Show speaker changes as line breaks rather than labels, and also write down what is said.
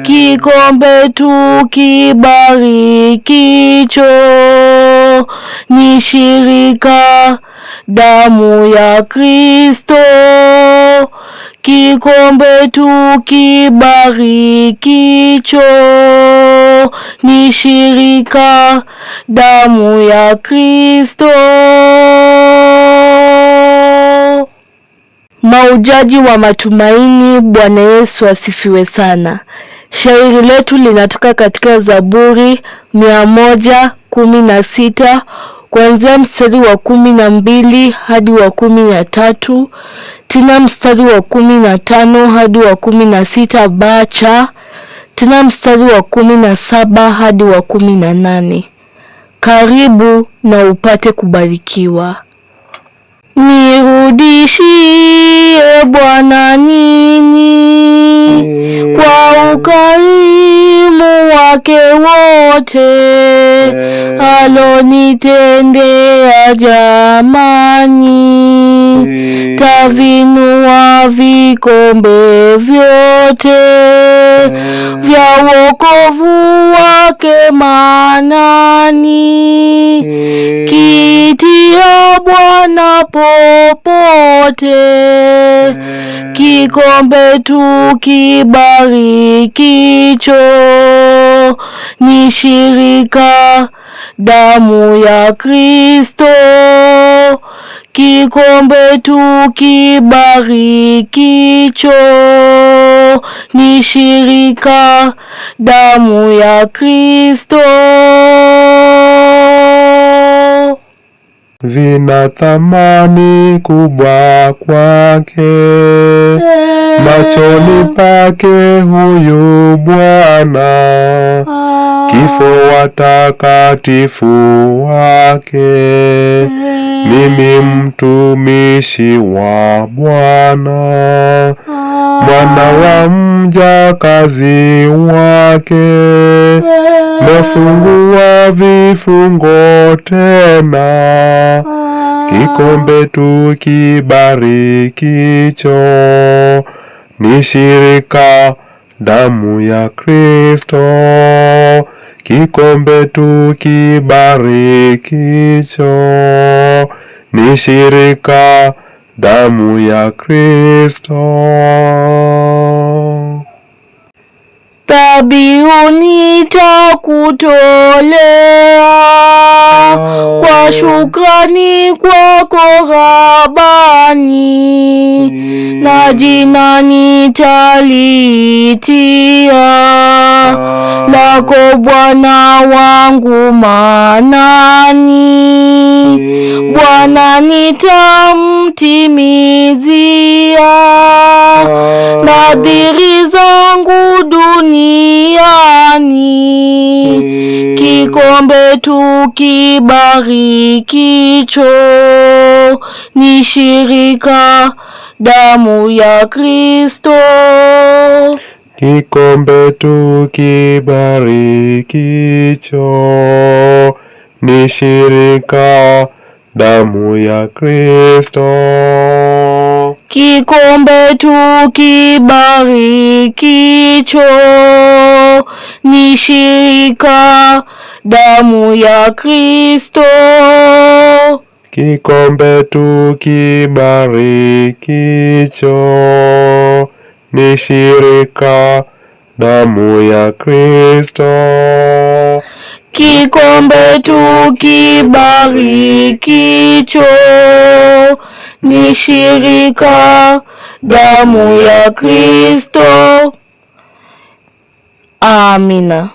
Kikombe tukibarikicho ni shirika damu ya Kristo. Kikombe tukibarikicho ni shirika damu ya Kristo. Maujaji wa matumaini. Bwana Yesu asifiwe sana. Shairi letu linatoka katika Zaburi 116 kuanzia mstari wa 12 hadi wa 13, tena mstari wa 15 hadi wa 16 bacha, tena mstari wa 17 hadi wa 18. Karibu na upate kubarikiwa. Nirudishie Bwana nini kwa ukarimu wake wote alonitendea jamani. Tavinua vikombe vyote vya wokovu wake manani. Kitia Bwana popote, kikombe tukibarikicho ni shirika damu ya Kristo. Kikombe tukibarikicho ni shirika damu ya Kristo.
Vina thamani kubwa kwake machoni pake huyu Bwana, kifo watakatifu wake. Mimi mtumishi wa Bwana, mwana wa mjakazi wake, nafungua vifungo tena. Kikombe tukibarikicho ni shirika damu ya Kristo. Kikombe tukibarikicho ni shirika damu ya Kristo.
Dhabihu nitakutolea kwa shukrani kwako Rabani, na jina nitalitia lako Bwana wangu manani. Bwana nitamtimizia nadhiri zangu duniani. Kikombe tukibarikicho ni shirika damu ya Kristo.
Kikombe tukibarikicho ni shirika damu ya Kristo.
Kikombe tukibarikicho ni shirika damu ya Kristo.
Kikombe tukibarikicho ni shirika damu ya Kristo.
Kikombe tukibarikicho ni shirika damu ya Kristo. Amina.